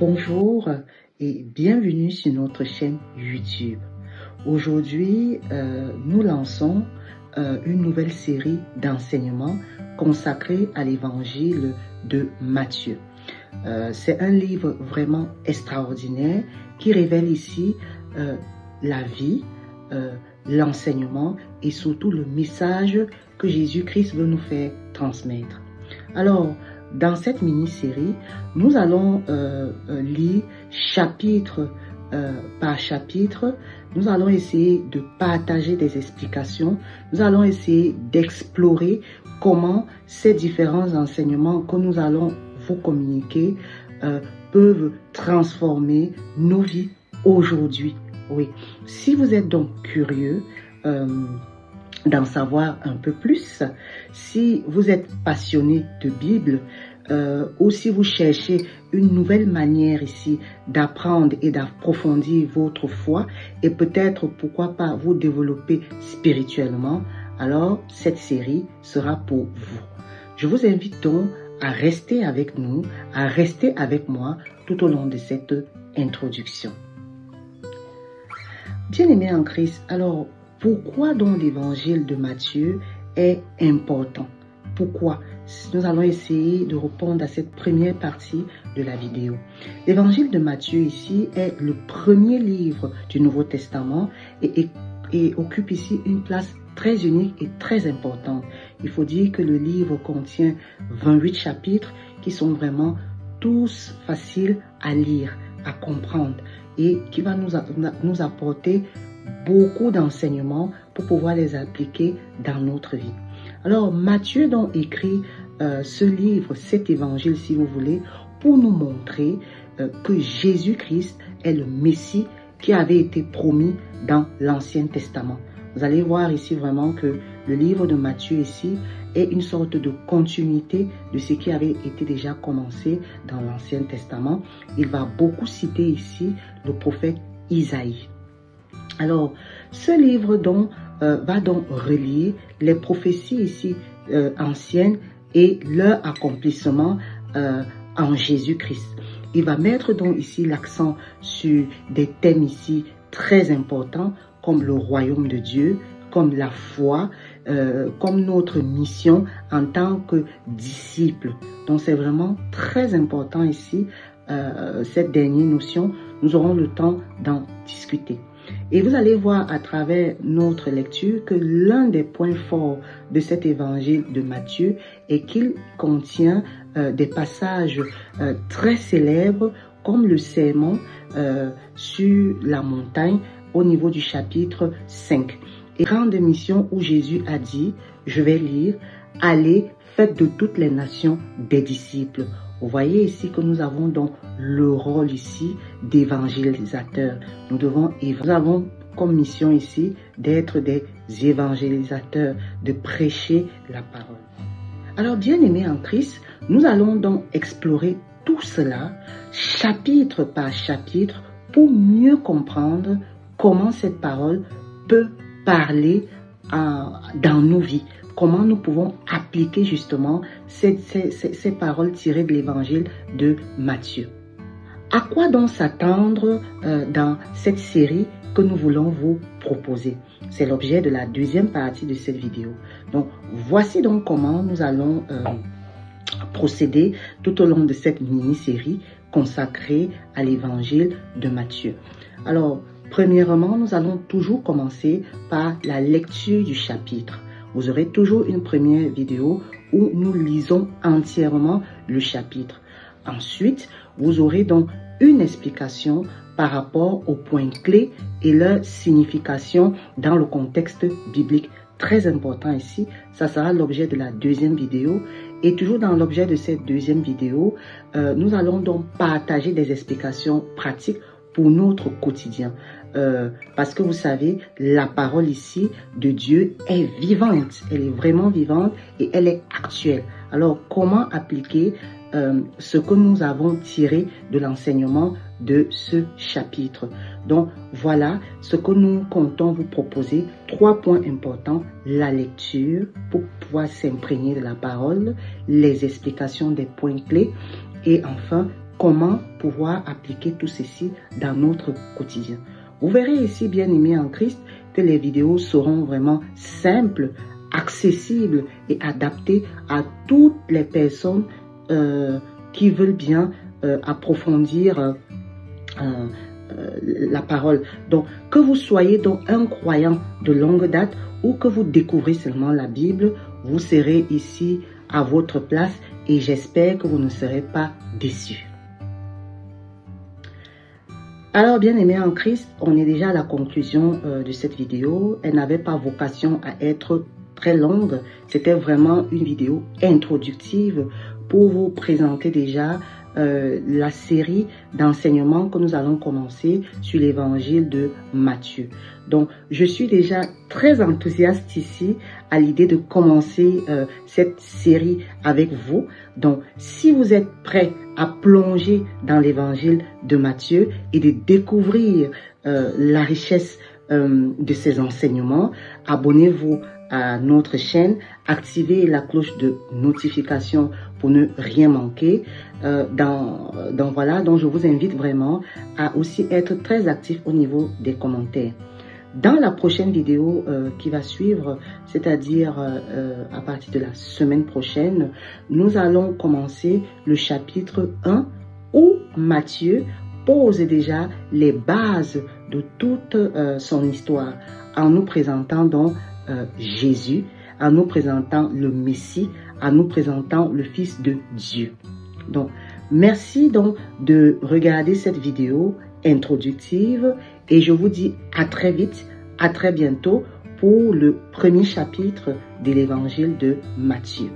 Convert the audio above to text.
Bonjour et bienvenue sur notre chaîne YouTube. Aujourd'hui, nous lançons une nouvelle série d'enseignements consacrée à l'évangile de Matthieu. C'est un livre vraiment extraordinaire qui révèle ici la vie, l'enseignement et surtout le message que Jésus-Christ veut nous faire transmettre. Alors, dans cette mini-série, nous allons lire chapitre par chapitre. Nous allons essayer de partager des explications. Nous allons essayer d'explorer comment ces différents enseignements que nous allons vous communiquer peuvent transformer nos vies aujourd'hui. Oui. Si vous êtes donc curieux d'en savoir un peu plus, si vous êtes passionné de Bible, ou si vous cherchez une nouvelle manière ici d'apprendre et d'approfondir votre foi et peut-être pourquoi pas vous développer spirituellement, alors cette série sera pour vous. Je vous invite donc à rester avec nous, à rester avec moi tout au long de cette introduction. Bien-aimés en Christ, alors pourquoi donc l'évangile de Matthieu est important? Pourquoi? Nous allons essayer de répondre à cette première partie de la vidéo. L'évangile de Matthieu ici est le premier livre du Nouveau Testament et occupe ici une place très unique et très importante. Il faut dire que le livre contient 28 chapitres qui sont vraiment tous faciles à lire, à comprendre et qui va nous apporter beaucoup d'enseignements pour pouvoir les appliquer dans notre vie. Alors, Matthieu donc écrit ce livre, cet évangile si vous voulez, pour nous montrer que Jésus-Christ est le Messie qui avait été promis dans l'Ancien Testament. Vous allez voir ici vraiment que le livre de Matthieu ici est une sorte de continuité de ce qui avait été déjà commencé dans l'Ancien Testament. Il va beaucoup citer ici le prophète Isaïe. Alors, ce livre donc va donc relier les prophéties ici anciennes et leur accomplissement en Jésus-Christ. Il va mettre donc ici l'accent sur des thèmes ici très importants comme le royaume de Dieu, comme la foi, comme notre mission en tant que disciples. Donc c'est vraiment très important ici, cette dernière notion. Nous aurons le temps d'en discuter. Et vous allez voir à travers notre lecture que l'un des points forts de cet évangile de Matthieu est qu'il contient des passages très célèbres comme le sermon sur la montagne au niveau du chapitre 5. Et grande mission où Jésus a dit, je vais lire, allez, faites de toutes les nations des disciples. Vous voyez ici que nous avons donc le rôle ici d'évangélisateur. Nous avons comme mission ici d'être des évangélisateurs, de prêcher la parole. Alors bien-aimés en Christ, nous allons donc explorer tout cela chapitre par chapitre pour mieux comprendre comment cette parole peut parler dans nos vies. Comment nous pouvons appliquer justement ces paroles tirées de l'évangile de Matthieu. À quoi donc s'attendre dans cette série que nous voulons vous proposer? C'est l'objet de la deuxième partie de cette vidéo. Donc, voici donc comment nous allons procéder tout au long de cette mini-série consacrée à l'évangile de Matthieu. Alors, premièrement, nous allons toujours commencer par la lecture du chapitre. Vous aurez toujours une première vidéo où nous lisons entièrement le chapitre. Ensuite, vous aurez donc une explication par rapport aux points clés et leur signification dans le contexte biblique. Très important ici, ça sera l'objet de la deuxième vidéo. Et toujours dans l'objet de cette deuxième vidéo, nous allons donc partager des explications pratiques pour notre quotidien. Parce que vous savez, la parole ici de Dieu est vivante, elle est vraiment vivante et elle est actuelle. Alors, comment appliquer ce que nous avons tiré de l'enseignement de ce chapitre? Donc, voilà ce que nous comptons vous proposer. 3 points importants: la lecture pour pouvoir s'imprégner de la parole, les explications des points clés et enfin, comment pouvoir appliquer tout ceci dans notre quotidien. Vous verrez ici, bien aimés en Christ, que les vidéos seront vraiment simples, accessibles et adaptées à toutes les personnes qui veulent bien approfondir la parole. Donc, que vous soyez donc un croyant de longue date ou que vous découvrez seulement la Bible, vous serez ici à votre place et j'espère que vous ne serez pas déçus. Alors, bien aimés en Christ, on est déjà à la conclusion de cette vidéo. Elle n'avait pas vocation à être très longue. C'était vraiment une vidéo introductive pour vous présenter déjà la série d'enseignements que nous allons commencer sur l'évangile de Matthieu. Donc, je suis déjà très enthousiaste ici à l'idée de commencer cette série avec vous. Donc, si vous êtes prêts à plonger dans l'évangile de Matthieu et de découvrir la richesse de ces enseignements, abonnez-vous à notre chaîne, activez la cloche de notification pour ne rien manquer. Donc je vous invite vraiment à aussi être très actif au niveau des commentaires. Dans la prochaine vidéo qui va suivre, c'est-à-dire à partir de la semaine prochaine, nous allons commencer le chapitre 1 où Matthieu pose déjà les bases de toute son histoire en nous présentant donc Jésus, en nous présentant le Messie, en nous présentant le Fils de Dieu. Donc, merci donc de regarder cette vidéo introductive et je vous dis à très vite, à très bientôt pour le premier chapitre de l'évangile de Matthieu.